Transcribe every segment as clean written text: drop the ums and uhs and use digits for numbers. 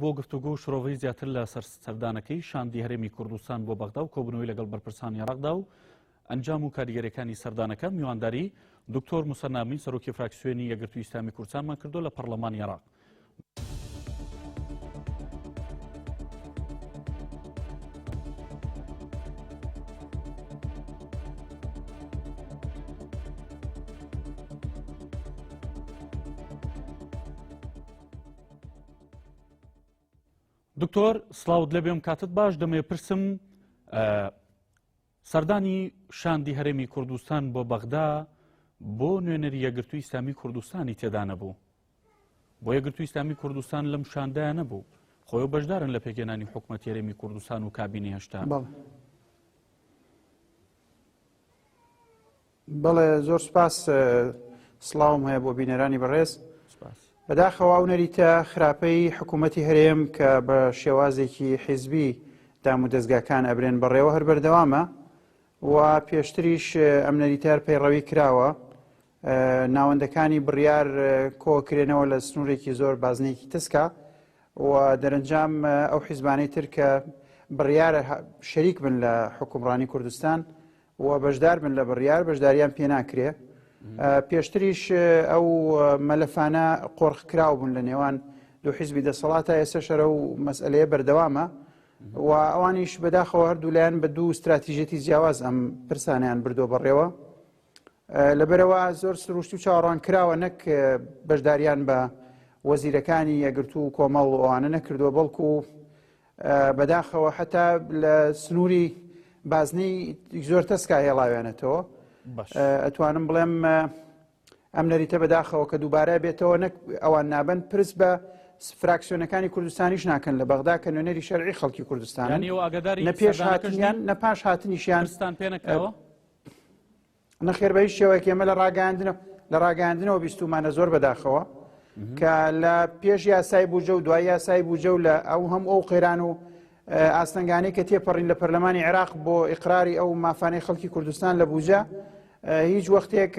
بۆ گفتوگۆ و شۆڕەوەی زیاتر لە سەردانەکەی شاندی هەرێمی کوردستان بۆ بەغدا و کۆبنەوەی لەگەڵ بەرپرسانی عێراقدا و ئەنجام و کاریگەریەکانی سەردانەکە میوانداری دکتۆر موسە نامین سەرۆکی فراکسیۆنی یەکگرتووی ئیسلامی کوردستانمان کردو لە پەرلەمانی عێراق. دکتۆر سڵاوت لەبێم کاتت باش دەمێ پرسم سەردانی شاندی هەرێمی کوردستان بۆ بەغدا بۆ نوێنەری یەکگرتووی ئیسلامی کوردستانی تێدا نەبوو بۆ یەکگرتووی ئیسلامی کوردستان لەم شاندایە نەبوو خۆی بەشدارن لە پێگەێنانی حکوومەتی هەرێمی کوردستان و کابینی هێشتا. بەڵێ زۆر سپاس سڵاوم هەیە بۆ بینەرانی بەڕێز. بەداخەوە ئەو نەریتە خراپەی حکوومەتی هەرێم کە بە شێوازێکی حیزبی دام و دەستگاکان ئەبرێن بەڕێوە هەر بەردەوامە و پێشتریش ئەم نەریتار پەیڕەوی کراوە ناوەندەکانی بڕیار کۆکرێنەوە لە سنوورێکی زۆر بازنێکی تسکە و دەرەنجام ئەو حیزبانەی تر کە بڕیارە شەریک بن لە حکومڕانی کوردستان و بەشدار بن لە بڕیار بەشداریان پێ ناکرێ. پێشتریش ئەو مەلەفانە قۆرخکراو بوون لە نێوان دوو حیزبی دەسەڵاتە ئێستا شەرە و مەسئلەیە بەردەوامە و ئەوانیش بەداخەوە هەردوولایەن بە دوو استراتیژێتی جیاواز ئەم پرسانیان بردۆ بەڕێوە لەبەرەوە زۆر سروشتی و چاوەڕوان کراوە نەک بەشداریان بە وەزیرەکانی یەکگرتوو و کۆمەڵ ئەوانە نەکردووە بەڵکو بەداخەوە حتا لە سنووری بازنەی زۆر تەسکا هێڵاوێنێتەوە. ئەتوانم بڵێم ئەم نەریتە بەداخەوە کە دووبارە بێتەوە نەک ئەوان نابن پرس بە فراکسیۆنەکانی کوردستانیش ناکەن لە بەغدا کە نوێنەری شەرعی خەڵکی کوردستان نە پێش هاتنیان نە پاش هاتنیشیان نەخێر بە هیچ شێوەیەک ئێمە لە ڕاگەاندنەوە بیستومانە زۆر بەداخەوە کە لە پێش یاسای بووجە و دوای یاسای بووجە و لە ئەو هەموو ئەو قەیران و ئاستەنگانەی کە تێپەڕین لە پەرلەمانی عێراق بۆ ئیقراری ئەو مافانەی خەڵکی کوردستان لە بووجە هیچ وەختێک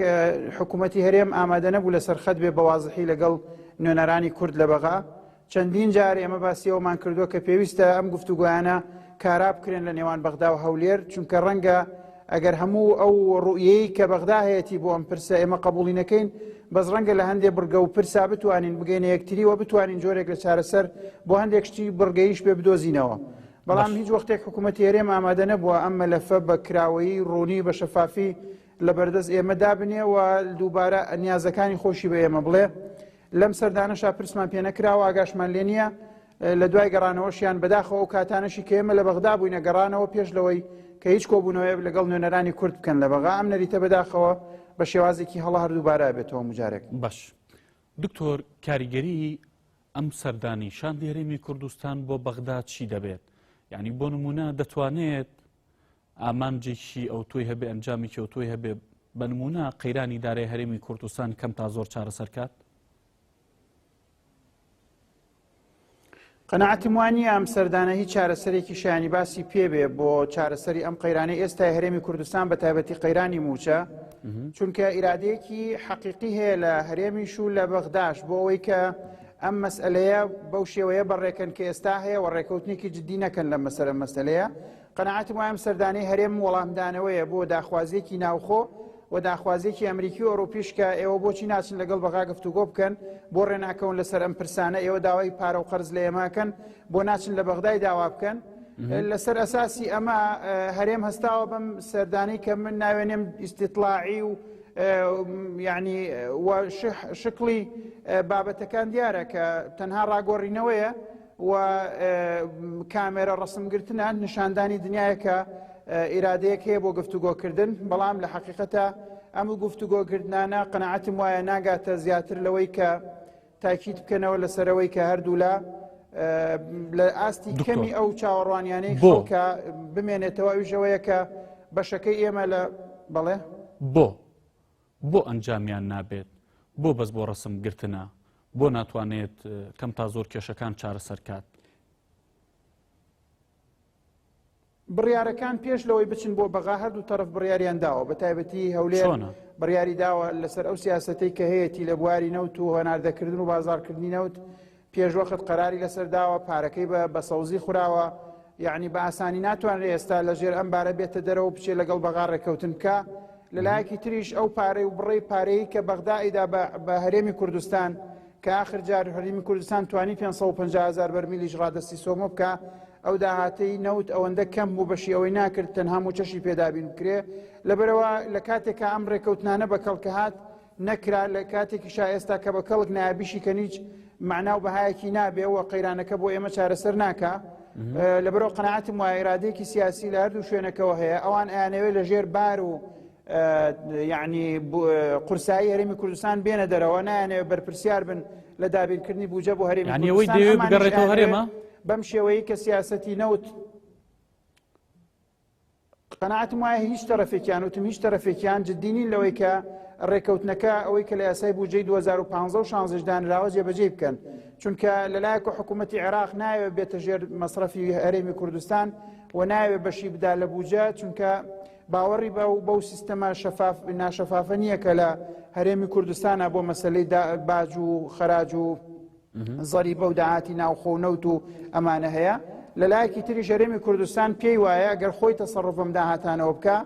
حکوومەتی هەرێم ئامادە نەبوو لەسەر خەت بێ بە وازحی لەگەڵ نوێنەرانی کورد لە بەغا. چەندین جار ئێمە باسیەوەمان کردووە کە پێویستە ئەم گفتوگویانە کارا بکرێن لە نێوان بەغدا و هەولێر چونکە ڕەنگە ئەگەر هەموو ئەو ڕوئیەی کە بەغدا هەیەی بۆ ئەم پرسە ئێمە قبوڵی نەکەین بەس ڕەنگە لە هەندێک بڕگە و پرسا بتوانین بگەینە یەکتری و بتوانین جۆرێک لە چارەسەر بۆ هەندێک شتی بڕگەیش پێ بدۆزینەوە. بەڵام هیچ وەختێک حکوومەتی هەرێم ئامادە نەبووە ئەم مەلەفە بە کراوەیی ڕوونی بە شەفافی لە بەردەست ئێمە دابنێ و دووبارە نیازەکانی خۆشی بە ئێمە بڵێ. لەم سەردانەشا پرسمان پێ نەکراوە ئاگاشمان لێ نییە لە دوای گەڕانەوەشیان بەداخەوە و کاتانەشی کە ئێمە لە بەغدا بووینە گەڕانەوە پێش لەوەی کە هیچ کۆبوونەوەی لەگەڵ نوێنەرانی کورد بکەن لە بەغا ئەم نەریتە بەداخەوە بە شێوازێکی هەڵا هەردووبارە بێتەوە مجارێک. باش دکتۆر کاریگەری ئەم سەردانی شاندی هەرێمی کوردستان بۆ بەغدا چی دەبێت؟ یعنی بۆ نمونە دەتوانێت ئامانجێکی ئەو تۆی هەبێ ئەنجامێکی ئەو تۆی هەبێ بە نمونە قەیرانی دارای هەرێمی کوردستان کەم تا زۆر چارەسەرکات؟ قەناعەتم وانە ئەم سەردانە هیچ چارەسەرێکی شایانی باسی پێبێ بۆ چارەسەری ئەم قەیرانەی ئێستا هەرێمی کوردستان بە تایبەتی قەیرانی موچە چونکە ئیرادەیەکی حەقیقی هەیە لە هەرێمیش و لە بەغداش بۆ ئەوەی کە ئەم مەسئلەیە بەو شێوەیە بەڕێکن کە ئێستا هەیە و ڕێکەوتنێکی جددی نەکەن لە مەسەرە مەسئلەیە. قەناعەتم وایە ئەم سەردانەی هەرێم وەڵامدانەوەیە بۆ داخوازیەکی ناوخۆ و داخوازیەکی ئەمریکی و ئەوروپیش کە ئێوە بۆچی ناچن لەگەڵ بەغا گفتوگۆ بکەن بۆ ڕێناکەون لەسەر ئەم پرسانە ئێوە داوای پارە و قەرز لە ئێماکەن بۆ ناچن لە بەغدای داوا بکەن. لەسەر ئەساسی ئەمە هەرێم هەستاوە بەم سەردانەی کە من ناوێنێم ئیستیطلاعی و یعنی شکلی بابەتەکان دیارە کە تەنها ڕاگۆڕینەوەیە و کامێرە ڕەسمگرتنە نیشاندانی دنیایە کە ئیرادەیەک هەیە بۆ گفتوگۆکردن. بەڵام لە حەقیقەتە ئەم گفتوگۆکردانە قەناعەتم وایە ناگاتە زیاتر لەوەی کە تاکید بکەنەوە لەسەرەوەی کە هەردوولا لە ئاستی کەمی ئەو چاوەڕوانیانەی خەڵکە بمێنێتەوە ئەویشەوەیە کە بەشەکەی ئێمە لە بەڵێ بۆ ئەنجامیان نابێت بۆ بەس بۆ ڕەسمگرتنە بۆ ناتوانێت کەم تا زۆر کێشەکان چارەسەرکات. بڕیارەکان پێش لەوەی بچن بۆ بەغا هەردوو تەرەف بڕیاریان داوە بە تایبەتی هەولێر بڕیاری داوە لەسەر ئەو سیاسەتەی کە هەیەی لە بواری نەوت و هەناردەکردن و بازارکردنی نەوت پێشوەخت قەراری لەسەرداوە پارەکەی بە سەوزی خوراوە یعنی بە ئاسانی ناتوانرێت ئێستا لەژێر ئەم بارە بێتە دەرەوە بچێت لەگەڵ بەغا ڕێکەوتن بکە لەلایەکی تریش ئەو پارەی و بڕێی پارەی کە بەغدایدا بە هەرێمی کوردستان کە آخر جار هەرێمی کوردستان توانی 550,000 بەرمیلیش ڕادەستی سۆمە بکە ئەو داهاتەی نەوت ئەوەندە کەم بوو بەشی ئەوەی ناکرد تەنها موچەشی پێدابین بکرێ لەبەرەوە لە کاتێکە ئەم ڕێکەوتنانە بەکەڵکە هات نەکرا لە کاتێکی ئێستا کە بە کەڵک نایبیشی کە هیچ معنا و بەهایەکی نابێ و قەیرانەکە بۆ ئێمە چارەسەر ناکە لەبەرەوە قەناعەتم وایە ئیرادەیەکی سیاسی لە هەردوو شوێنەکەەوە هەیە ئەوان ئەیانەوێت لەژێر بار و یعنی قورسایی هەرێمی کوردستان بێنە دەرەوە نایانەوێت بەرپرسیار بن لە دابینکردنی بوجە بۆ هەرێمی کوردستان بەم شێوەیە کە سیاسەتی نەوت قەناعەتم وایە هیچ تەرەفێکیان وتم هیچ تەرەفێکیان جددینین لەوەی کە ڕێکەوتنەکە ئەوەی کە لە یاسای بودجەی 2015 و 16 دانراوە جێبەجێ بکەن چونکە لەلایەک حکوومەتی عێراق نایەوێت بێتە ژێر مەصرفی هەرێمی کوردستان و نایەوێت بەشی بدا لە بودجە چونکە باوەڕی بەو سیستەمە ناشەفافە نییە کە لە هەرێمی کوردستانە بۆ مەسلەی باج و خەراج و زەریبە و داهاتی ناوخۆ و نەوت و ئەمانە هەیە لەلایەکی تری هەرێمی کوردستان پێی وایە ئەگەر خۆی تەسەڕوفم داهاتانەوە بکە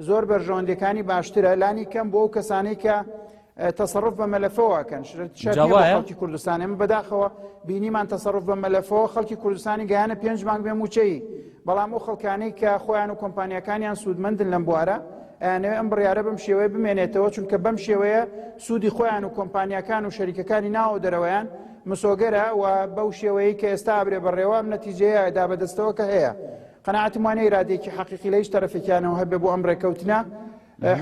زۆر بەرژەوەندەکانی باشترە لانی کەم بۆ ئەو کەسانەی کە تەسەڕف بە مەلەفەوەکەن خەڵکی کوردستان ئێمە بەداخەوە بینیمان تەسەڕف بە مەلەفەوە خەڵکی کوردستانی گەیانە 5 مانگ بێ موچەی بەڵام ئەو خەڵکانەی کە خۆیان و کۆمپانیەکانیان سوودمەندن لەم بوارە ئەیانەوێت ئەم بڕیارە بەم شێوەیە بمێنێتەوە چونکە بەم شێوەیە سوودی خۆیان و کۆمپانیەکان و شەریکەکانی ناوە دەرەوەیان مسۆگەرە و بەو شێوەیە کە ئێستا ئابرێ بەڕێوە نەتیجەیە دابەدەستەوە کە هەیە قەناعەتم وانە ئیرادێکی حەقیقی لە هیچ تەرەفێکیانەوە هەبێ بۆ ئەم ڕێکەوتنە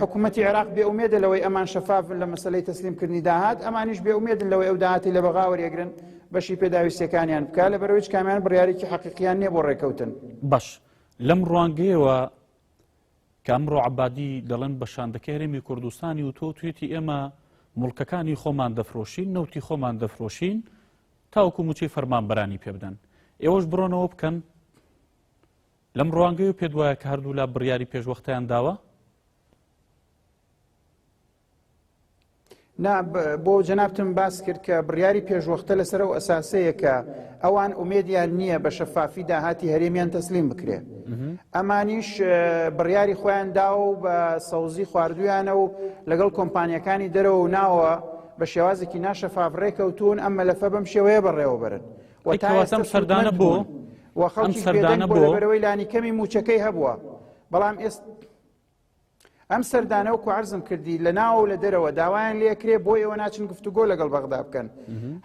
حکوومەتی عێراق بێئومێدە لەوەی ئەمان شەفافن لە مەسەلەی تەسلیمکردنی داهات ئەمانیش بێئومێدن لەوەی ئەو داهاتی لە بەغا وەرێگرن بەشی پێداویستەکانیان بکە لەبەرەوەی هیچ کامیان بڕیارێکی حەقیقییان نییە بۆ ڕێکەوتن باش لەم ڕوانگەیەوە کە ئەمڕۆ عەبادی دەڵێن بە شاندەکەی هەرێمی کوردستانی و تۆ توێتی ئێمە موڵکەکانی خۆمان دەفرۆشین نەوتی خۆمان دەفرۆشین تاوەکو موچەی فەرمانبەرانی پێ بدەن ئێوەش بڕۆنەوە بکەن لەم ڕوانگەی و پێت وایە کە هەردوو لا بڕیاری پێشوەختیان داوە بۆ جەنابتم باس کرد کە بڕیاری پێشوەختە لەسەر ئەو ئەساسەیە کە ئەوان ئومێدیان نییە بە شەفافی داهاتی هەرێمیان تەسلیم بکرێ ئەمانیش بڕیاری خۆیان داوە و بە سەوزی خواردویانە و لەگەڵ کۆمپانیەکانی دەرەوە و ناوە بە شێوازێکی ناشەفاف ڕێکەوتون ئەم مەلەفە بەم شێوەیە بەڕێوە بەرن وەتەم سەردانە بۆ و خەڵکی بێدەنگ بۆ لەبەرەوەی لانی کەمی موچەکەی هەبووە بەڵام ئەم سەردانەوەکو عەرزم کردی لە ناو و لە دەرەوە داوایان لێکرێ بۆ ئێوە ناچن گفتوگۆ لەگەڵ بەغدا بکەن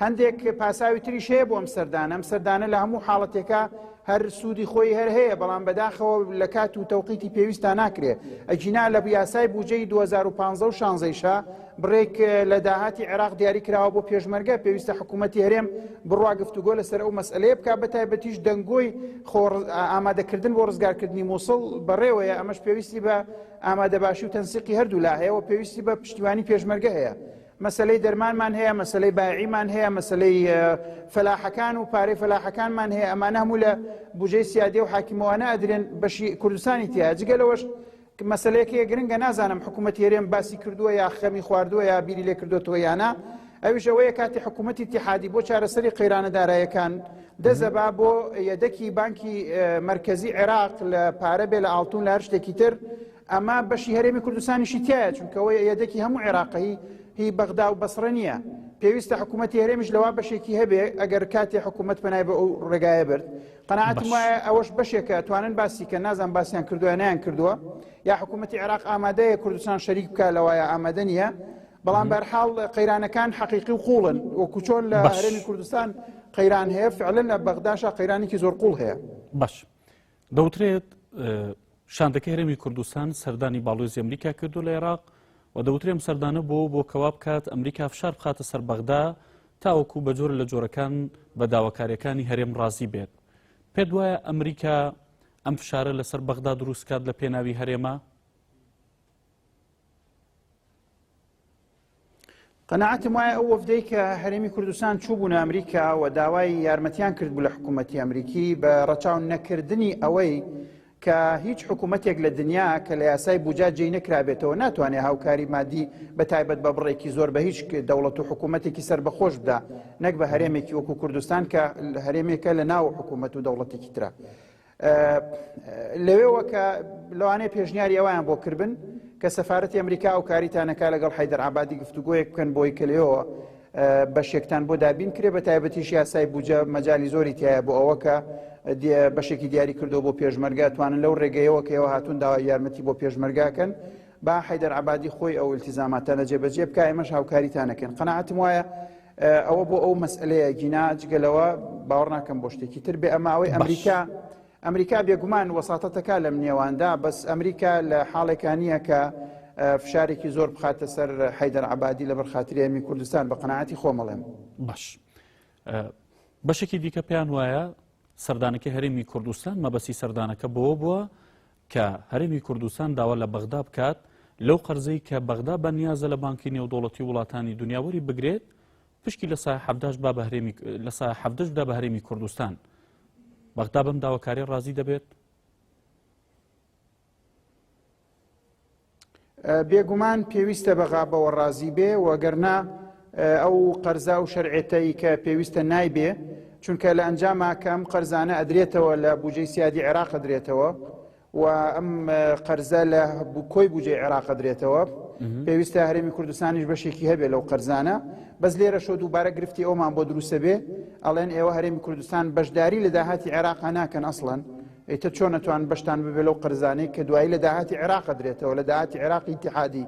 هەندێک پاساوی تریش هەیە بۆ ئەم سەردانە لە هەموو حاڵەتێکە هەر سوودی خۆی هەر هەیە بەڵام بەداخەوە لە کات و تەوقیتی پێویستە ناکرێ ئەجینا لە یاسای بودجەی 2015 و 16 بڕێک لە داهاتی عێراق دیاری کراوە بۆ پێشمەرگە پێویستە حکوومەتی هەرێم بڕوا گفتوگۆ لەسەر ئەو مەسئلەیە بکە بەتایبەتیش دەنگۆی ئامادەکردن بۆ ڕزگارکردنی مووسڵ بەڕێوەیە ئەمەش پێویستی بە ئامادەباشی و تەنسیقی هەردوو لا هەیە و پێویستی بە پشتیوانی پێشمەرگە هەیە مەسەلەی دەرمانمان هەیە مەسەلەی بایعیمان هەیە مەسەلەی فەلاحەکان و پارەی فەلاحەکانمان هەیە ئەمانە هەموو لە بودجەی سیادی و حاکمەوانە ئەدرێن بەشی کوردستانی تیا جگەلەوەش مەسەلەیەکی گرنگە نازانم حکوومەتی هەرێم باسی کردووە یا خەمی خواردووە یا بیری لێ کردوتەوە یانە ئەویش ئەوەیە کاتی حکوومەتی اتحادی بۆ چارەسەری قەیرانەدارایەکان دەزەبا بۆ یەدەکی بانکی مرکزی عێراق لە پارە بێ لە ئاڵتون لە هەر شتێکی تر ئەمە بەشی هەرێمی کوردستانیشی تایە چونکەوە یەدەکی هەموو عێراقی هی بەغدا و بەسڕە نییە پێویستە حکوومەتی هەرێمیش لەوا بەشێکی هەبێ ئەگەر کاتی حکوومەت پەنای بە ئەو ڕێگایە برد قەناعەتم وایە ئەوەش بەشێکە توانن باسی کە نازان باسییان کردووە نیان کردووە یا حکوومەتی عێراق ئامادەیە کوردستان شەریک بکە لەوایە ئامادە نییە بەڵام بەرحاڵ قەیرانەکان حەقیقی و قوڵن وەکو چۆن لە هەرێمی کوردستان قەیران هەیە فعلەن لە بەغداشە قەیرانێکی زۆر قوڵ هەیە باش دەوترێت شاندەکەی هەرێمی کوردستان سەردانی باڵۆزی ئەمریکا کردو لە عێراق و دەوترێم سەردانە بۆ کەوا بکات ئەمریکا فشار بخاتە سەر بەغدا تاوەکو بە جۆرە لە جۆرەکان بە داواکاریەکانی هەرێم ڕازی بێت پێت وایە ئەمریکا ئەم فشارە لەسەر بەغدا دروستکات لە پێناوی هەرێمە قەناعەتم وایە ئەو وەفدەی کە هەرێمی کوردستان چوو بوون ئەمریکا و داوای یارمەتیان کرد بوو لە حکوومەتی ئەمریکی بە ڕەچاو نەکردنی ئەوەی کە هیچ حکوومەتێک لە دنیا کە لە یاسای بوجا جێی نەکرابێتەوە ناتوانێت هاوکاری مادی بە تایبەت بە بڕێکی زۆر بە هیچ دەوڵەت و حکوومەتێکی سربەخۆش بدا نەک بە هەرێمێکی وەکو کوردستان کە هەرێمێکە لە ناو حکوومەت و دەوڵەتێکی ترە. لەوێەوە کە لەوانەیە پێشنیاری ئەویان بۆ کردبن کە سەفارەتی ئەمریکا و کاریتانەکە لەگەڵ حەیدەر عەبادی گفتوگۆیەک بکەن بۆی کە لێەوە بەشێکتان بۆ دابین کرێ بە تایبەتیش یاسای بوجە مەجای زۆری تایە بۆ ئەوە کە بەشێکی دیاری کردو بۆ پێشمەرگە توانن لەو ڕێگەیەوە کە ئێوە هاتوون داوای یارمەتی بۆ پێشمەرگاکەن با حەیدەر عەبادی خۆی ئەو ئیلتیزاماتانە جێبەجێ بکە ئێمەش هاوکاریتانەکەن. قەناعەتم وایە ئەوە بۆ ئەو مەسئلەیە گینا جگەلەوە باوەڕ ناکەم بۆ شتێکی تر بێ ئەمە ئەوەی ئەمریکا بێگومان وەساتەتەکە لەم نێواندا بەس ئەمریکا لە حاڵێکانیە کە فشارێکی زۆر بخاتە سەر حەیدەر عەبادی لە بەرخاتری هەرێمی کوردستان بە قەناعەتی خۆمەڵێم. باش بەشێکی دیکە پێیان وایە سەردانەکەی هەرێمی کوردستان مەبەستی سەردانەکە بەوە بووە کە هەرێمی کوردستان داوا لە بەغدا بکات لەو قەرزەی کە بەغدا بەنیازە لە بانکی نێودەوڵەتی وڵاتانی دنیاوەری بگرێت پشکی لە سایە 17 بدا بە هەرێمی کوردستان. بەغدا بەم داواکاری ڕازی دەبێت؟ بێگومان پێویستە بەغابەوە ڕازی بێ وەگەرنا ئەو قەرزا و شەرعێتەی کە پێویستە نایبێ چونکە لە ئەنجاما کە ئەم قەرزانە ئەدرێتەوە لە بوجەی سیادی عێراق ئەدرێتەوە و ئەم قەرزە لە کۆی بوجەی عێراق ئەدرێتەوە پێویستە هەرێمی کوردستانیش بەشێکی هەبێ لەو قەرزانە. بەس لێرە شۆ دووبارە گرفتی ئەومان بۆ دروستە بێ ئەڵێن ئێوە هەرێمی کوردستان بەشداری لە داهاتی عێراقا ناکەن ئەسڵەن ئیتر چۆن نەتوان بەشتان ببێ لەو قەرزانەی کە دوایی لە داهاتی عێراق ئەدرێتەوە لە داهاتی عێراقی ئیتیحادی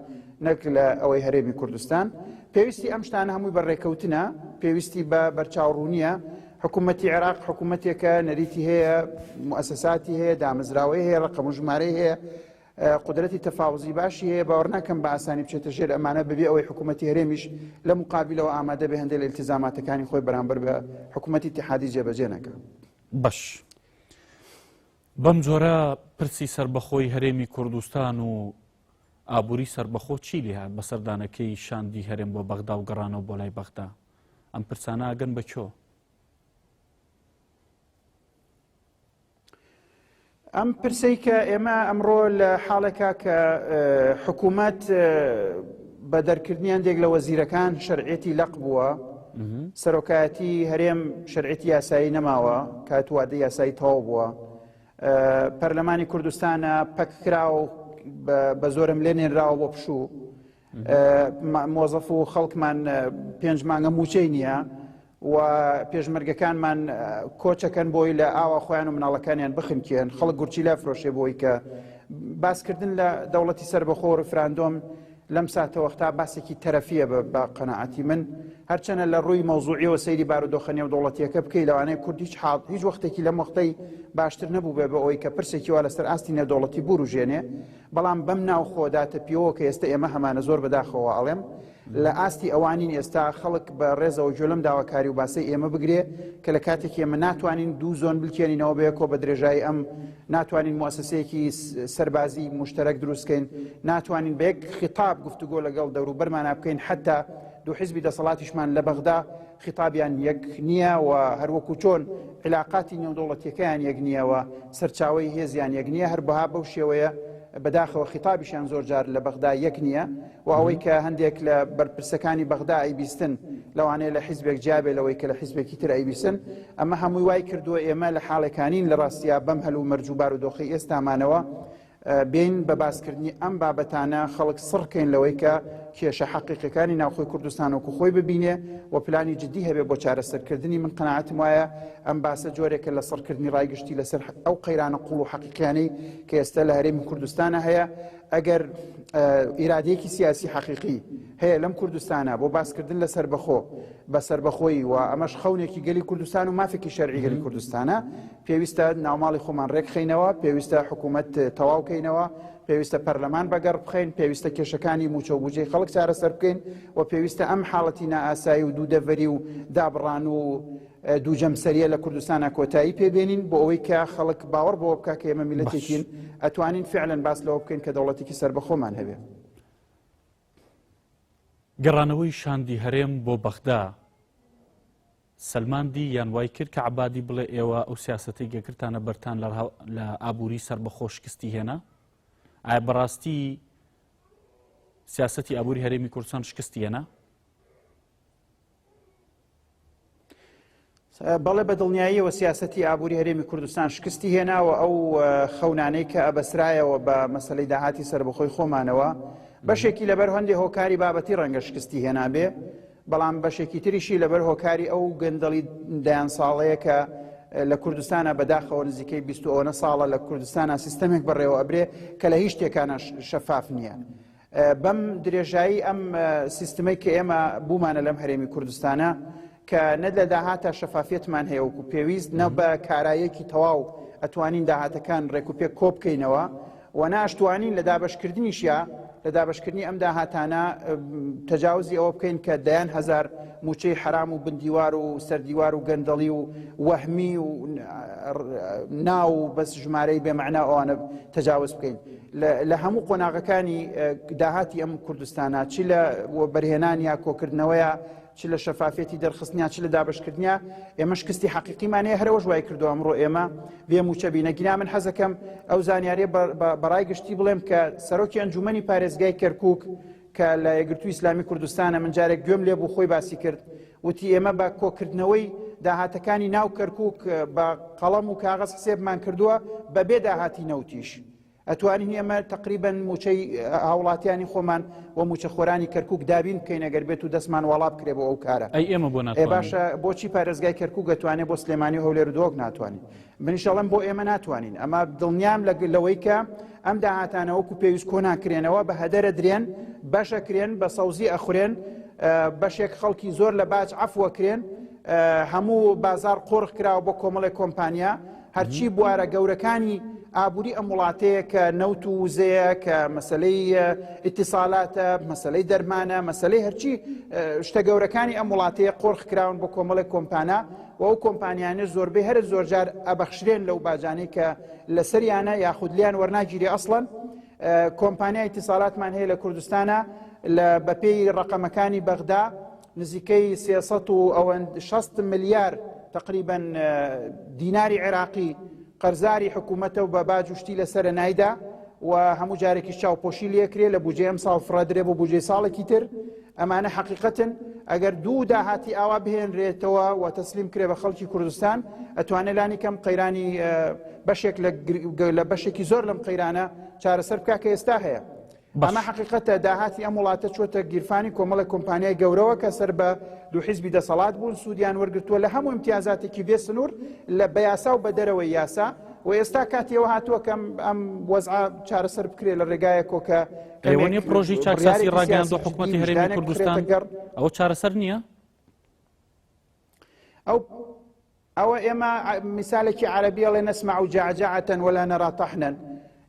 نەک لە ئەوەی هەرێمی کوردستان. پێویستی ئەم شتانە هەمووی بەڕێکەوتنە پێویستی بە بەرچاوڕوونیە. حکوومەتی عێراق حکوومەتێکە نەریتی هەیە موسساتی هەیە دامەزراوەی هەیە ڕقم و ژمارەی هەیە قدرەتی تەفاوزی باشی هەیە باوەڕ ناکەم بە ئاسانی بچێتە ژێر ئەمانە ببێ ئەوەی حکوومەتی هەرێمیش لە مقابلەوە ئامادە بە هەندێک لە ئیلتیزاماتەکانی خۆی بەرامبەر بە حکوومەتی ئیتیحادی جێبەجێ نەکە. باش بەم جۆرە پرسی سربەخۆی هەرێمی کوردستان و ئابووری سربەخۆ چی لێ هات بە سەردانەکەی شاندی هەرێم بۆ بەغدا و گەڕانەوە بۆ لای بەغدا؟ ئەم پرسانە ئەگەن بە چۆ؟ ئەم پرسەی کە ئێمە ئەمڕۆ لە حاڵێکا کە حکوومەت بە دەرکردنیان دێک لە وەزیرەکان شەرعێتی لەق بووە سەرۆکایەتی هەرێم شەرعێتی یاسایی نەماوە کاتوادە یاسایی تەواو بووە پەرلەمانی کوردستانە پەککرا و بە زۆرم لێ نێنراوە بۆ پشوو مۆزەف و خەڵکمان 5 مانگە موچەی نییە و پێشمەرگەکانمان کۆچەکەن بۆی لە ئاوا خۆیان و مناڵەکانیان بخنکێن خەڵک گورچی لا فرۆشێ بۆی کە باسکردن لە دەوڵەتی سربەخۆ و ڕفراندۆم لەم ساتەوەختا باسێکی تەرەفیە بە قەناعەتی من هەرچەنە لە ڕووی مەوزوعیەوە سەیری بارودۆخەنێ و دەوڵەتیەکە بکەی لەوانەیە کورد هیچ وەختێکی لەم وەختەی باشتر نەبوو بێ بە ئەوەی کە پرسێکی وا لەسەر ئاستی نێودەوڵەتی بوروژێنێ بەڵام بەم ناو خۆداتە پیەوە کە ئێستا ئێمە هەمانە زۆر بەداخەوە ئەڵێم لە ئاستی ئەوانین ئێستا خەڵک بە ڕێزەوە جۆلم داواکاری و باسی ئێمە بگرێ کە لە کاتێک ئێمە ناتوانین دوو زۆن بکێنینەوە بەیەکۆ بە درێژایی ئەم ناتوانین موسسەیەکی سەربازی مشتەرەک دروستکەین ناتوانین بە یەک خیتاب گفتوگۆ لەگەڵ دەوروبەرمان بکەین حتا دوو حیزبی دەسەڵاتیشمان لە بەغدا خیتابیان یەک نییە و هەروەکو چۆن علاقاتی نێودەوڵەتیەکەیان یەک نییەوە سەرچاوەی هێزیان یەک نییە هەر بەها بەو شێوەیە بەداخەوە خیتابیشان زۆر جار لە بەغدا یەک نییە و ئەوەی کە هەندێک لە بەرپرسەکانی بەغدا ئەیبیستن لەوانەیە لە حیزبێک جابێ لەوەی کە لە حیزبێکی تر ئەیبیستن ئەمە هەمووی وای کردووە ئێمە لە حاڵەکانین لە ڕاستیا بەم هەلو مەرج و بارودۆخی ئێستامانەوە بین بە باسکردنی ئەم بابەتانە خەڵک سڕکەین لەوەی کە کێشە حەقیقەکانی ناوخۆی کوردستانەوەکو خۆی ببینێ و پلانی جدی هەبێ بۆ چارەسەرکردنی من قەناعەتم وایە ئەم باسە جۆرێکە لە سڕکردنی ڕایگشتی لەسەر ئەو قەیرانە قوڵ و حەقیقیانەی کە ئێستا لە هەرێمی کوردستانە هەیە ئەگەر ئیرادەیەکی سیاسی حەقیقی هەیە لەم کوردستانە بۆ باسکردن لە سربەخۆ بە سربەخۆی و ئەمەش خەونێکی گەلی کوردستان و مافێکی شەرعی گەلی کوردستانە پێویستە ناوماڵی خۆمان ڕێکخینەوە پێویستە حکوومەت تەواوکەینەوە پێویستە پەرلەمان بەگەڕ بخەین پێویستە کێشەکانی موچە و بوجەی خەڵک چارەسەر بکەین و پێویستە ئەم حاڵەتی نائاسایی و دوودەڤەری و دابڕان و دووجەمسەریە لە کوردستانە کۆتایی پێبێنین بۆ ئەوەی کە خەڵک باوەڕ بۆ بکە کە ئێمە میلەتێکین ئەتوانین فعلەن باس لەوە بکەین کە دەوڵەتێکی سربەخۆمان هەبێ. گەڕانەوەی شاندی هەرێم بۆ بەغدا سلماندی یان وای کرد کە عبادی بڵێ ئێوە ئەو سیاسەتی گەکرتانە بەرتان لە ئابووری سربەخۆ شکستی هێنا؟ ئایا بەڕاستی سیاسەتی ئابووری هەرێمی کوردستان شکستی هێنا؟ بەڵێ بە دڵنیاییەوە سیاسەتی ئابووری هەرێمی کوردستان شکستی هێناوە ئەو خەونانەی کە ئەبەسرایەوە بە مەسەلەی داهاتی سربەخۆی خۆمانەوە بەشێکی لەبەر هەندێک هۆکاری بابەتی ڕەنگە شکستی هێنابێ، بەڵام بەشێکی تریشی لەبەر هۆکاری ئەو گەندەڵی دایان ساڵەیە کە لە کوردستانە بەداخەوە نزیکەی 29 ساڵە لە کوردستانە سیستەمێک بەڕێوە ئەبرێ کە لە هیچ شتێکانە شەفاف نییە. بەم درێژایی ئەم سیستمەی کە ئێمە بوومانە لەم هەرێمی کوردستانە کە نە لە داهاتە شەفافیتمان هەیە وەکو پێویست، نە بە کارایەکی تەواو ئەتوانین داهاتەکان ڕێکوپێک کۆ بکەینەوە و ناشتوانین لە دابەشکردنیشیە لە دابەشکردنی ئەم داهاتانە تەجاوزی ئەوە بکەین کە دەیان هەزار موچەی حرام و بندیوار و سەردیوار و گەندەڵی و وەهمی و ناو بەس ژمارەی بێمەعنا ئەوانە تەجاوز بکەین لە هەموو قۆناغەکانی داهاتی ئەم کوردستانە، چی لە بەرهێنان یا کۆکردنەوەیە، چ لە شەفافێتی دەرخستنیا، چ لە دابەشکردنیا، ئێمە شکستی حەقیقیمانەیە هەرەوە ژوای کردو ئەمڕۆ ئێمە بێ موچە بینەگینا. من حەزەکەم ئەو زانیاریە بەڕای گشتی بڵێم کە سەرۆکی ئەنجومەنی پارێزگای کەرکووک کە لە یەکگرتووی ئیسلامی کوردستانە من جارێک گوێم لێ بوو خۆی باسی کرد، وتی ئێمە بە کۆکردنەوەی داهاتەکانی ناو کەرکووک بە قەڵەم و کاغەز حسێبمان کردووە بەبێ داهاتی نەوتیش. ئەتوانین ئێمە تقریبا موچەی هاوڵاتیانی خۆمان و موچەخۆرانی کەرکووک دابین بکەین ئەگەر بێت و دەستمان وەڵا بکرێ بۆ ئەو کارە. ئەی ئێمە بۆ ناتوانین. باشە بۆچی پارێزگای کەرکووک دەتوانێت بۆ سلێمانی و هەولێر و دۆک ناتوانین؟ منیشەڵەم بۆ ئێمە ناتوانین. ئەمە دڵنیام لەوەی کە ئەم داهاتانە وەکو پێویست کۆ ناکرێنەوە بە هەدەرە درێن، بەشەکرێن، بە سەوزی ئەخورێن، بەشێک خەڵکی زۆر لە باج عەفوەکرێن، هەموو بازار قۆڕخ کراوە بۆ کۆمەڵێک کۆمپانیا، هەرچی بوارە گەورەکانی ئابووری ئەم وڵاتەیە کە نەوت و وزەیە، کە مەسەلەی ئیتیسالاتە، مەسەلەی دەرمانە، مەسەلەی هەرچی شتە گەورەکانی ئەم وڵاتەیە قۆڕخ کراون بۆ کۆمەڵێک کۆمپانیا و ئەو کۆمپانیانە زۆربەی هەر زۆرجار ئەبەخشرێن لەو باجانەی کە لەسەریانە یاخود لیان وەرناگیری ئەسڵەن. کۆمپانیای ئیتیسالاتمان هەیە لە کوردستانە بەپێی ڕقەمەکانی بەغدا نزیکەی 360 ملیار تقریبا دیناری عێراقی قەرزاری حکوومەتە و بە باج وشتی لەسرە نایدا و هەموو جارێکی چاوپۆشی لێکرێ لە بودجێ ئەم ساڵ فرادرێ بۆ بودجێ ساڵێکی تر. ئەمانە حەقیقەتن ئەگەر دوو داهاتی ئاوا بهێنرێتەوە و تەسلیم کرێ بە خەڵکی کوردستان ئەتوانێت لانی کەم قەیرانی بەشێک لە بەشێکی زۆر لەم قەیرانە چارەسەر بکا کە ئێستا هەیە. ئەمە حەقیقەتە داهاتی ئەم وڵاتە چۆتە گیرفانی کۆمەڵە کۆمپانیای گەورەوە کە سەر بە دوو حیزبی دەسەڵات بوون، سوودیان وەرگرتووە لە هەموو امتیازاتێکی بێ سنوور لە بە یاسا و بە دەرەوەی یاسا و ئێستا کاتیەوە هاتووە کەم ئەم وەزعە چارەسەر بکرێت لە ڕێگایەکۆ کە ئێوەنیە پرۆژی چاکساسی ڕاگەیاندۆ حکوومەتی هەرێمی کوردستان ئەوە چارەسەر نییە؟ ئەوە ئێمە میسالێکی عەرەبیەڵێ نەسمع جەعجەعەتەن وەلا نەرا طەحنەن،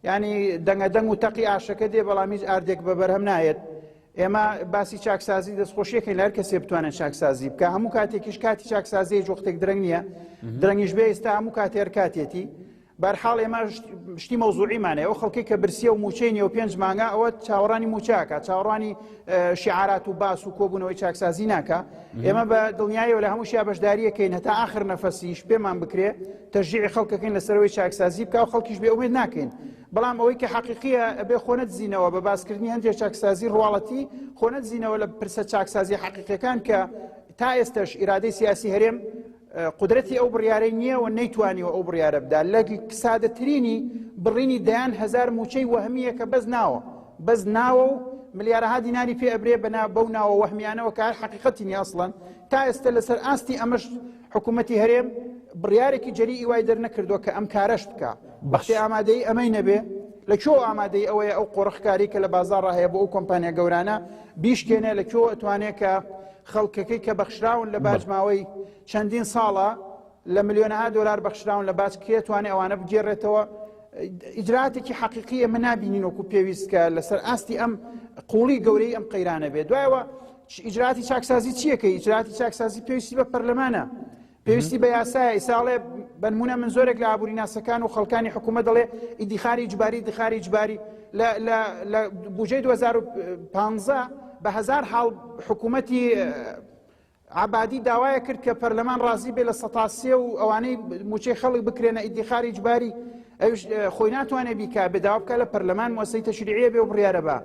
یعنی دەنگەدەنگ و تەقی ئاشەکە دێ بەڵامیش ئاردێک بە بەرهەم نایەت. ئێمە باسی چاکسازی دەستخۆشیەکەین لە هەر کەسێ بتوانێت چاکسازی بکە. هەموو کاتێکیش کاتی چاکسازی وەختێک درەنگ نییە، درەنگیش بێ ئێستا هەموو کاتێر کاتێتی. بەرحاڵ ئێمە شتی مەوزوعیمانەیە، ئەو خەڵکی کە برسیە و موچەینی و 5 مانگە ئەوە چاوەڕانی موچاکە، چاوەڕانی شیعارات و باس و کۆبوونەوەی چاکسازی ناکە. ئێمە بە دڵنیایەوە لە هەمووشیا بەشداریەکەین هەتا ئاخر نەفەسیش پێمان بکرێ تەشجیعی خەڵکەکەین لەسەرەوەی چاکسازی بکە و خەڵکیش بێ ئومێد ناکەین. بەڵام ئەوەی کە حەقیقیە ئەبێ خۆنەت زینەوە بە باسکردنی هەندێک چاکسازی ڕواڵەتی، خۆنەت زینەوە لە پرسە چاکسازی حەقیقیەکان کە تا ئێستاش ئیرادەی سیاسی هەرێم قدرەتی ئەو بڕیارەی نییە و نەیتوانیوە ئەو بڕیارە بدا. لە سادەترینی بڕینی دەیان هەزار موچەی وەهمیە کە بەز ناوە و ملیارەها دیناری پێ ئەبرێ بەو ناوە وەهمیانەوە کە هەر حەقیقەتی نیە ئەسڵەن. تا ئێستا لەسەر ئاستی ئەمەش حکوومەتی هەرێم بڕیارێکی جەری ئیوای دەرنەکردووە کە ئەم کارەش بکە. بەختی ئامادەی ئەمەی نەبێ لەکوێ ئامادەی ئەوەیە ئەو قۆڕخکاری کە لە بازاڕ هەیە بۆ ئەو کۆمپانیا گەورانە بیشکێنێ لەکوێ ئەتوانێت کە خەڵکەکەی کە بەخشراون لە باجماوەی چەندین ساڵە لە ملیۆنەها دۆلار بەخشراون لە باج کێ توانێت ئەوانە بگێڕێتەوە. ئیجراتێکی حەقیقی ئەمە نابینین وەکو پێویست کە لەسەر ئاستی ئەم قوڵی گەورەی ئەم قەیرانە بێت. دوایەوە ئیجراتی چاکسازی چیەکەی؟ ئیجراتی چاکسازی پێویستی بە پەرلەمانە، پێویستی بە یاسایە. ئیساڵێ بنمونە من زۆرێک لە ئابووری ناسەکان و خەڵکانی حکوومەت دەڵێ ئیدیخاری ئیجباری لە بودجەی 2015 بە هەزار حاڵ حکوومەتی عبادی داوایە کرد کە پەرلەمان ڕازی بێ لە 103 و ئەوانەی موچەی خەڵک بکرێنە ئیدیخاری ئیجباری ئەوش خۆی ناتوانێت بیکا بێداوا بکە لە پەرلەمان موەسسەی تەشریعیە بێ و بڕیارە بە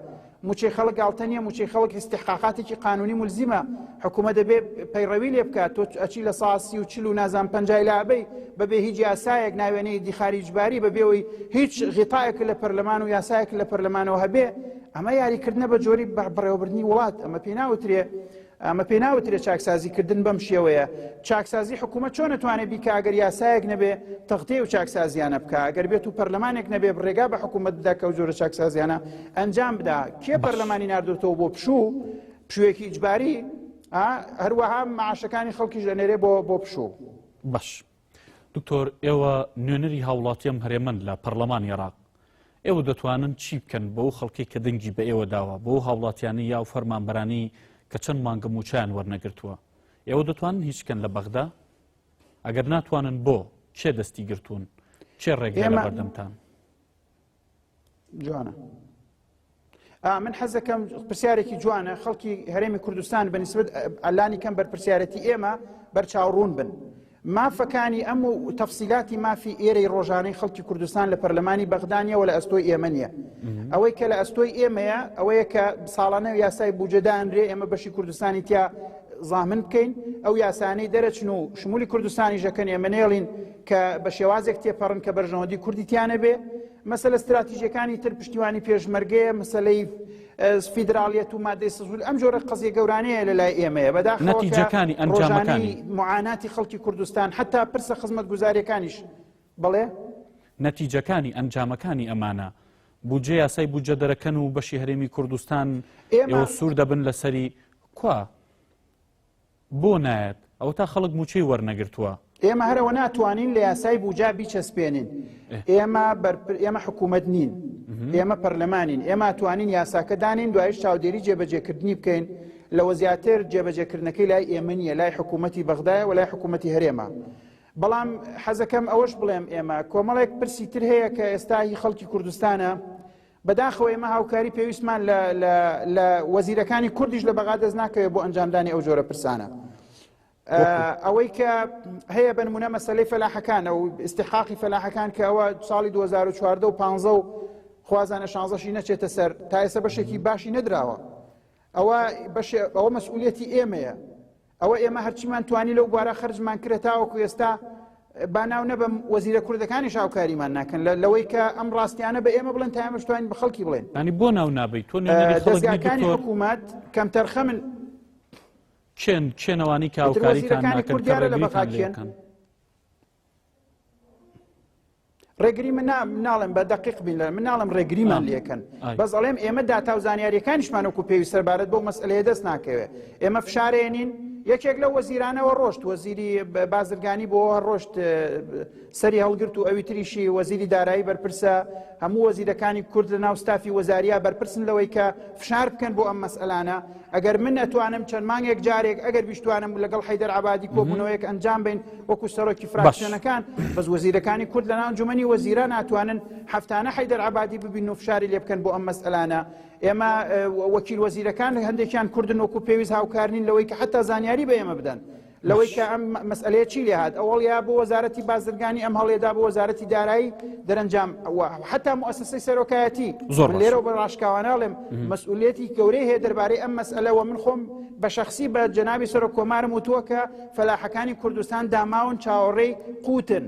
موچەی خەڵک گاڵتە نیە موچەی خەڵک استحقاقاتێکی قانونی ملزیمە حکوومەت دەبێ پەیڕەوی لێ بکات تۆ ئەچی لە 140 و نازان 50 لابەی بەبێ هیچ یاسایەک ناوێنەی ئیدیخاری ئیجباری بەبێەوەی هیچ غیتایەک لە پەرلەمان و یاسایەک لە پەرلەمانەوە هەبێ ئەمە یاریکردنە بە جۆری بەڕێوەبردننی وڵات ئەمە پێی ناوترێ ئەمە پێی ناوترێت چاکسازیکردن بەم شێوەیە چاکسازی حکوومەت چۆن نتوانێت بیکە ئەگەر یاسایەک نەبێ تەختێ و چاکسازیانە بکە ئەگەر بێت و پەرلەمانێک نەبێ ڕێگا بە حکوومەت بدا کە و جۆرە چاکسازیانە ئەنجام بدا کێ پەرلەمانی ناردوتەوە بۆ پشوویەکی ئیجباری هەروەها معاشەکانی خەڵکیش دەنێرێ بۆ پشوو. باش دکتۆر ئێوە نوێنەری هاوڵاتیەم هەرێمەند لە پەرلەمانی عێراق ئێوە دەتوانن چی بکەن بۆ خەڵکی کە دەنگی بە ئێوە داوە بۆ هاوڵاتیانی یا و فەرمانبەرانی کە چەند مانگە موچیان وەرنەگرتووە ئێوە دەتوانن هیچکەن لە بەغدا ئەگەر ناتوانن بۆ چێ دەستی گرتوون چێ ڕێگە لە بەردەمتان؟ جوانە من حەزەکەم پرسیارێکی جوانە خەڵکی هەرێمی کوردستان بەنسبەت ئەلانی کەم بەرپرسیارەتی ئێمە بەرچاوڕوون بن مافەکانی ئەم و تەفسیلاتی مافی ئێرەی ڕۆژانەی خەڵکی کوردستان لە پەرلەمانی بەغدانیەوە لە ئەستۆی ئێمە نیە ئەوەی کە لە ئەستۆی ئێمەیە ئەوەیە کە ساڵانە یاسای بودجەدانرێ ئێمە بەشی کوردستانی تیا زامن بکەین ئەو یاسانەی دەرەچن و شمولی کوردستانی ژەکەن ئێمە نێڵین کە بە شێوازێک تێپەڕن کە بەرژەوەندی کوردی تیانە بێ مەسەلە استراتیژیەکانی تر پشتیوانی پێشمەرگەیە مەسەلەی فیدراڵیەت و مادەی سزول ئەم جۆرە قەزیە گەورانەیە لە لای ئێمەیە نەتیجەکانی ئەنجامەکانی معاناتی خەڵکی کوردستان حتا پرسە خزمەت گوزاریەکانیش بڵێ نەتیجەکانی ئەنجامەکانی ئەمانە بودجێ یاسای بودجە دەرەکەن و بەشی هەرێمی کوردستان ئێوە سوور دەبن لەسەری کوا بۆ نایەت ئەو تا خەڵک موچەی وەرنەگرتووە ئێمە هەرەوە ناتوانین لە یاسای بوجا بیچەسپێنین ئێمە حکوومەت نین ئێمە پەرلەمانین ئێمە توانین یاساکە دانین دوایش چاودێری جێبەجێکردنی بکەین لەوە زیاتر جێبەجێکردنەکەی لای ئێمە نیە لای حکوومەتی بەغدایە و لای حکوومەتی هەرێمە بەڵام حەزەکەم ئەوەش بڵێم ئێمە کۆمەڵێک پرسی تر هەیە کە ئێستا هی خەڵکی کوردستانە بەداخەوە ئێمە هاوکاری پێویستمان لە وەزیرەکانی کوردیش لە بەغا دەست ناکەوێت بۆ ئەنجامدانی ئەو جۆرە پرسانە ئەوەی کە هەیە بنمونە مەسەلەی فەلاحەکان و استحقاقی فەلاحەکان کە ئەوە ساڵی 2014 و 15 و خوازانە 16شی نەچێتە سەر تا ئێستا بەشێکی باشی نەدراوە ئەوە مەسئولیەتی ئێمەیە ئەوە ئێمە هەرچیمان توانی لەو بوارە خەرجمان کرێت تاوەکو ئێستا باناو نەبم وەزیرە کوردەکانیش هاوکاریمان ناکەن لەوەی کە ئەم ڕاستیانە بە ئێمە بڵێن تا ئێمەش توانین بە خەڵکی بڵێن ینی بۆ ناو نابیت تۆ دەستگاکانی حکوومەت کەم تەرخە من چێنەوانی کە هاوکاریتان ناکەن کە ڕێگریتان لێکەن ڕێگری من ناڵم بە دقیق بین من ناڵم ڕێگریمان لێکەن بەس ئەڵێم ئێمە داتا و زانیاریەکانیشمان وەکو پێویست سەربارەت بۆ مەسئلەیە دەست ناکەوێت ئێمە فشارێنین یەکێک لە وەزیرانەوە ڕۆشت وەزیری بازرگانی بۆ ڕۆشت سەری هەڵگرت و ئەوی تریشی وەزیری دارایی بەرپرسە هەموو وەزیرەکانی کورد لە ناو ستافی وەزاریا بەرپرسن لەوەی کە فشار بکەن بۆ ئەم مەسئلانە ئەگەر من ئەتوانم چەند مانگێک جارێک ئەگەر بیشتوانم لەگەڵ حەیدەر عەبادی کۆبوونەوەیەک ئەنجام بین وەکو سەرۆکی فراکسیۆنەکان بەس وەزیرەکانی کورد لە ناو ئەنجومەنی وەزیران ناتوانن هەفتانە حەیدەر عەبادی ببین و فشاری لێ بکەن بۆ ئەم مەسئلانە ئێمە وەکیل وەزیرەکان هەندێکیان کوردن وەکو پێویست هاوکارنین لەوەی کە حتا زانیاری بە ئێمە بدەن لەوەی کە ئەم مەسئلەیە چی لێ هات ئەوڵ یا بۆ وەزارەتی بازرگانی ئەم هەڵێدا بۆ وەزارەتی دارایی دەرەنجام حتا مؤسسەی سەرۆکایەتی من لێرە بە ڕاشکاوانەڵێم مەسئولیەتی گەورەی هەیە دەربارەی ئەم مەسئلەوە من خۆم بە شەخسی بە جەنابی سەرۆک کۆمارم وتووە کە فەلاحەکانی کوردستان داماون چاوەڕێی قوتن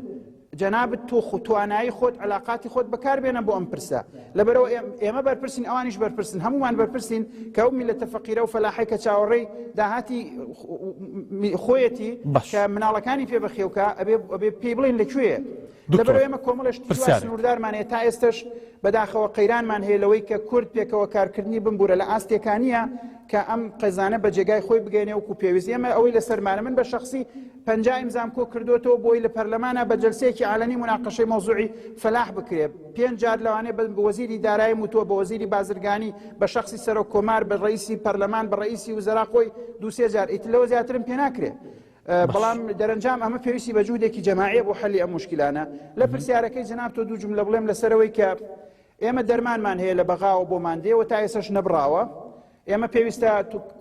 جەنابەت تۆ توانایی خۆت علاقاتی خۆت بەکاربێنە بۆ ئەم پرسە لەبەرەوە ئێمە بەرپرسین ئەوانیش بەرپرسن هەمومان بەرپرسین کە ئەو میلەتە فەقیرە و فەلاحی کە چاوەڕێی داهاتی خۆیەتی کە مناڵەکانی پێ بەخێوکە ئەبێ پێی بڵێن لەکوێیە لەبەرەوە ئێمە کۆمەڵشتی سنووردارمانەیە تا ئێستش بەداخەوە قەیرانمان هەیە لەوەی کە کورد پێکەوە کارکردنی بمبورە لە ئاستێکانیە کە ئەم قەزانە بە جێگای خۆی بگەینێ وەکو پێویست ئێمە ئەوەی لە سەرمانە من بە شخصی 50 ئیمزام کۆ کردوەوە بۆی لە پەرلەمانە بە جەلسەیەکی عەلەنی مناقەشەی مەوزوعی فەلاح بکرێ 5 جار لەوانەیە بە وەزیری دارایی وتووە بە وەزیری بازرگانی بە شخصی سەرۆک کۆمار بە ڕئیسی پەرلەمان بە ڕئیسی وزەرا خۆی 2-3 جار ئیتر لەوە زیاترم پێ ناکرێ بەڵام دەرەنجام ئەمە پێویستی بە جوودێکی جەماعیە بۆ حەلی ئەم مشکلانە لە پرسیارەکەی جەناب تۆ دوو جملە بڵێم لەسەرەوەی کە ئێمە دەرمانمان هەیە لە بەغاوە بۆمان دێوە تا ئێسش نەبراوە ئێمە پێویستە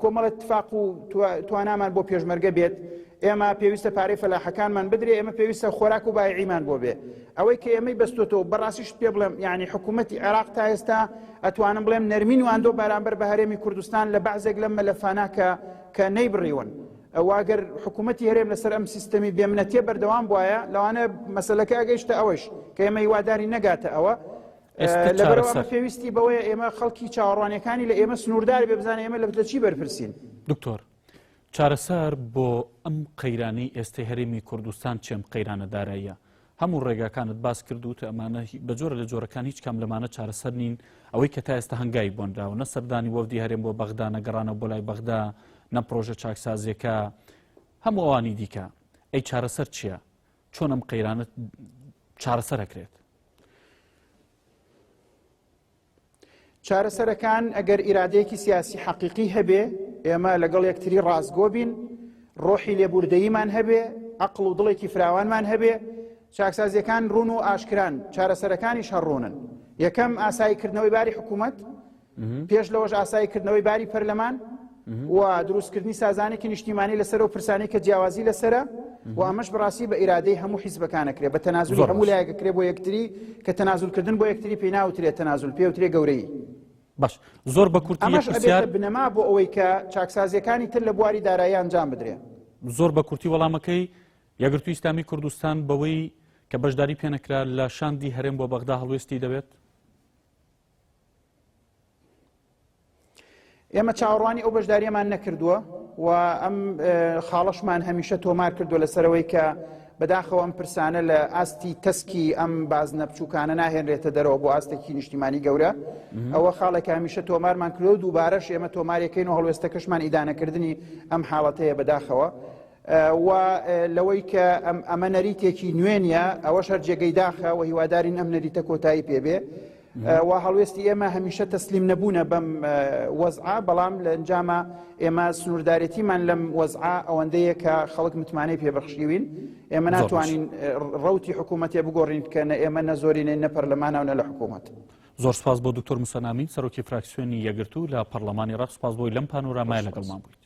کۆمەڵ اتفاق و توانامان بۆ پێشمەرگە بێت، ئێمە پێویستە پارەی فەلاحەکانمان بدرێ، ئێمە پێویستە خۆراک و بایعیمان بۆ بێ. ئەوەی کە ئێمەی بەستۆتەوە بەڕاستیش پێ بڵێم یعنی حکوومەتی عێراق تا ئێستا ئەتوانم بڵێم نەرمین و ئاندۆ بەرامبەر بە هەرێمی کوردستان لە بەعزێک لەم مەلەفانە کە نەیبڕیون. واگەر حکوومەتی هەرێم لەسەر ئەم سیستەمی بێمنەتیە بەردەوام بواە لەوانە مەسەلەکە ئەگەیشتە ئەوەش کە ئێمە هیواداری نەگاتە ئەوە. لەبەرەوە ئەمە پێویستی بەوەیە ئێمە خەڵکی چاوەڕوانیەکانی لە ئێمە سنووردار بێ بزانێ ئێمە لە چی بەرپرسین. دکتۆر چارەسەر بۆ ئەم قەیرانی ئێستای هەرێمی کوردستان چێم قەیرانە داراییە هەموو ڕێگاکانت باس کردوتە ئەمانە بە جۆرە لە جۆرەکان هیچ کام لەمانە چارەسەر نین ئەوەی کە تا ئێستا هەنگای بۆندراوە نە سەردانی وەفدی هەرێم بۆ بەغدا نەگەڕانە بۆ لای بەغدا نە پرۆژە چاکسازیەکە هەموو ئەوانی دیکە ئەی چارەسەر چییە؟ چۆن ئەم قەیرانە چارەسەر ئەکرێت؟ چارەسەرەکان ئەگەر ئیرادەیەکی سیاسی حەقیقی هەبێ ئێمە لەگەڵ یەکتری ڕازگۆ بین، ڕۆحی لێبوردەییمان هەبێ، عەقڵ و دڵێکی فراوانمان هەبێ، چاکسازیەکان ڕوون و ئاشکران، چارەسەرەکانیش هەڕوونن. یەکەم ئاساییکردنەوەی باری حکوومەت، پێش لەوەش ئاساییکردنەوەی باری پەرلەمان و دروستکردنی سازانێکی نیشتیمانی لەسەر و پرسانەی کە جیاوازی لەسرە و ئەمەش بەڕاستی بە ئیرادەی هەموو حیزبەکانەکرێ بە تەنازولی هەموو لایەکەکرێ بۆ یەکتری کە تەنازولکردن بۆ یەکتری پێی ناوترێت تەنازول پێوترێ گەورەی. باش زۆر بە کورتی ئەمەش ئەبێتە بنەما بۆ ئەوەی کە چاکسازیەکانی تر لە بواری دارایی ئەنجام بدرێ. زۆر بە کورتی وەڵامەکەی یەکگرتووی ئیسلامی کوردستان بەوەی کە بەشداری پێنەکرا لە شاندی هەرێم بۆ بەغدا هەڵوێستی دەبێت؟ ئێمە چاوەڕوانی ئەو بەشداریەمان نەکردووە و ئەم خاڵەشمان هەمیشە تۆمار کردووە لەسەرەوەی کە بەداخەوە ئەم پرسانە لە ئاستی تەسکی ئەم بازنە بچووکانە ناهێنرێتە دەرەوە بۆ ئاستێکی نیشتیمانی گەورە. ئەوە خاڵێکە هەمیشە تۆمارمان کردو و دووبارەش ئێمە تۆمارەکەین و هەڵوێستەکەشمان ئیدانەکردنی ئەم حاڵەتەیە بەداخەوە و لەوەی کە ئەمە نەریتێکی نوێنیە ئەوەش هەر جێگەی داخە و هیوادارین ئەم نەریتە کۆتایی پێبێ و هەڵوێستی ئێمە هەمیشە تەسلیم نەبوونە بەم وەزعە، بەڵام لە ئەنجامە ئێمە سنووردارەتیمان لەم وەزعە ئەوەندەیە کە خەڵک متمانەی پێبەخشیوین. ئێمە ناتوانین ڕەوتی حکوومەتێ بگۆڕین کە نە ئێمە نەزۆرینە نە پەرلەمانە و نە لە حکوومەت. زۆر سپاس بۆ دکتۆر موسە نامین سەرۆکی فراکسیۆنی یەکگرتوو لە پەرلەمانی عێراق. سپاس بۆی لەم پانۆرامایە لەگەڵمان بوویت.